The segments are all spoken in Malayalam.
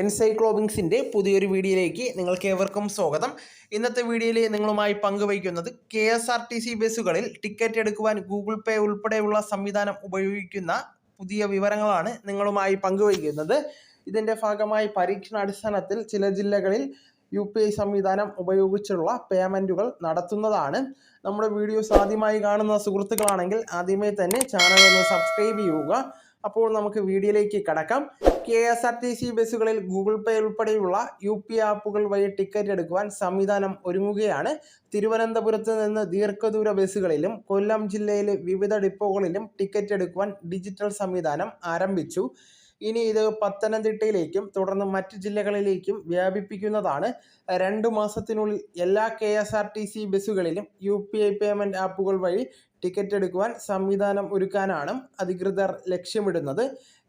എൻസൈക്ലോബിങ്സിൻ്റെ പുതിയൊരു വീഡിയോയിലേക്ക് നിങ്ങൾക്ക് ഏവർക്കും സ്വാഗതം. ഇന്നത്തെ വീഡിയോയിൽ നിങ്ങളുമായി പങ്കുവയ്ക്കുന്നത് KSRTC ബസ്സുകളിൽ ടിക്കറ്റ് എടുക്കുവാൻ ഗൂഗിൾ പേ ഉൾപ്പെടെയുള്ള സംവിധാനം ഉപയോഗിക്കുന്ന പുതിയ വിവരങ്ങളാണ് നിങ്ങളുമായി പങ്കുവയ്ക്കുന്നത്. ഇതിൻ്റെ ഭാഗമായി പരീക്ഷണാടിസ്ഥാനത്തിൽ ചില ജില്ലകളിൽ UPI സംവിധാനം ഉപയോഗിച്ചുള്ള പേയ്മെൻറ്റുകൾ നടത്തുന്നതാണ്. നമ്മുടെ വീഡിയോസ് ആദ്യമായി കാണുന്ന സുഹൃത്തുക്കളാണെങ്കിൽ ആദ്യമേ തന്നെ ചാനൽ ഒന്ന് സബ്സ്ക്രൈബ് ചെയ്യുക. അപ്പോൾ നമുക്ക് വീഡിയോയിലേക്ക് കടക്കാം. KSRTC ബസ്സുകളിൽ ഗൂഗിൾ പേ ഉൾപ്പെടെയുള്ള UPI ആപ്പുകൾ വഴി ടിക്കറ്റ് എടുക്കുവാൻ സംവിധാനം ഒരുങ്ങുകയാണ്. തിരുവനന്തപുരത്ത് നിന്ന് ദീർഘദൂര ബസ്സുകളിലും കൊല്ലം ജില്ലയിലെ വിവിധ ഡിപ്പോകളിലും ടിക്കറ്റ് എടുക്കുവാൻ ഡിജിറ്റൽ സംവിധാനം ആരംഭിച്ചു. ഇനി ഇത് പത്തനംതിട്ടയിലേക്കും തുടർന്ന് മറ്റ് ജില്ലകളിലേക്കും വ്യാപിപ്പിക്കുന്നതാണ്. 2 മാസത്തിനുള്ളിൽ എല്ലാ KSRTC ബസ്സുകളിലും UPI പേയ്മെൻറ്റ് ആപ്പുകൾ വഴി ടിക്കറ്റ് എടുക്കുവാൻ സംവിധാനം ഒരുക്കാനാണ് അധികൃതർ ലക്ഷ്യമിടുന്നത്.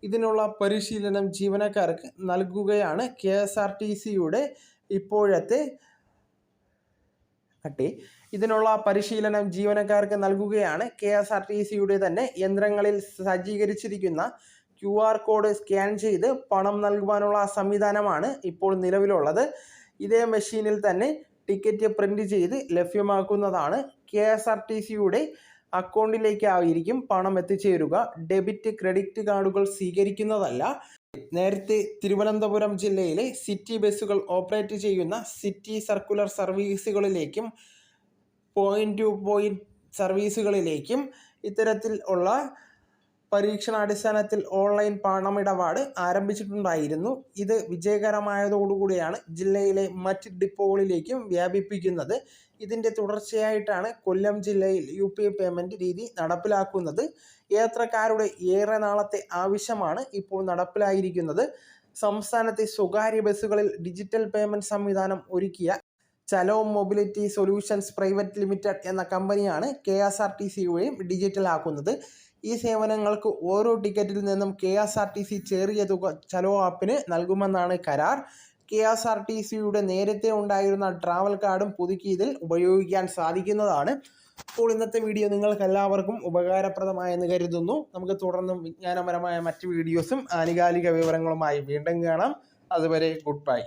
ഇതിനുള്ള പരിശീലനം ജീവനക്കാർക്ക് നൽകുകയാണ് KSRTCയുടെ ഇപ്പോഴത്തെ KSRTCയുടെ തന്നെ യന്ത്രങ്ങളിൽ സജ്ജീകരിച്ചിരിക്കുന്ന QR കോഡ് സ്കാൻ ചെയ്ത് പണം നൽകുവാനുള്ള സംവിധാനമാണ് ഇപ്പോൾ നിലവിലുള്ളത്. ഇതേ മെഷീനിൽ തന്നെ ടിക്കറ്റ് പ്രിന്റ് ചെയ്ത് ലഭ്യമാക്കുന്നതാണ്. KSRTCയുടെ അക്കൗണ്ടിലേക്കായിരിക്കും പണം എത്തിച്ചേരുക. ഡെബിറ്റ് ക്രെഡിറ്റ് കാർഡുകൾ സ്വീകരിക്കുന്നതല്ല. നേരത്തെ തിരുവനന്തപുരം ജില്ലയിലെ സിറ്റി ബസ്സുകൾ ഓപ്പറേറ്റ് ചെയ്യുന്ന സിറ്റി സർക്കുലർ സർവീസുകളിലേക്കും പോയിന്റ് ടു പോയിന്റ് സർവീസുകളിലേക്കും ഇത്തരത്തിൽ ഉള്ള പരീക്ഷണാടിസ്ഥാനത്തിൽ ഓൺലൈൻ പണമിടപാട് ആരംഭിച്ചിട്ടുണ്ടായിരുന്നു. ഇത് വിജയകരമായതോടുകൂടിയാണ് ജില്ലയിലെ മറ്റ് ഡിപ്പോകളിലേക്കും വ്യാപിപ്പിക്കുന്നത്. ഇതിൻ്റെ തുടർച്ചയായിട്ടാണ് കൊല്ലം ജില്ലയിൽ UPI പേയ്മെൻറ്റ് രീതി നടപ്പിലാക്കുന്നത്. യാത്രക്കാരുടെ ഏറെ നാളത്തെ ആവശ്യമാണ് ഇപ്പോൾ നടപ്പിലായിരിക്കുന്നത്. സംസ്ഥാനത്തെ സ്വകാര്യ ബസ്സുകളിൽ ഡിജിറ്റൽ പേയ്മെൻറ്റ് സംവിധാനം ഒരുക്കിയ ചലോ മൊബിലിറ്റി സൊല്യൂഷൻസ് പ്രൈവറ്റ് ലിമിറ്റഡ് എന്ന കമ്പനിയാണ് KSRTCയെയും ഡിജിറ്റൽ ആക്കുന്നത്. ഈ സേവനങ്ങൾക്ക് ഓരോ ടിക്കറ്റിൽ നിന്നും KSRTC ചെറിയ തുക ചലോ ആപ്പിന് നൽകുമെന്നാണ് കരാർ. KSRTCയുടെ നേരത്തെ ഉണ്ടായിരുന്ന ട്രാവൽ കാർഡും പുതുക്കി ഇതിൽ ഉപയോഗിക്കാൻ സാധിക്കുന്നതാണ്. അപ്പോൾ ഇന്നത്തെ വീഡിയോ നിങ്ങൾക്ക് എല്ലാവർക്കും ഉപകാരപ്രദമായെന്ന് കരുതുന്നു. നമുക്ക് തുടർന്നും വിജ്ഞാനപരമായ മറ്റ് വീഡിയോസും ആനുകാലിക വിവരങ്ങളുമായി വീണ്ടും കാണാം. അതുവരെ ഗുഡ് ബൈ.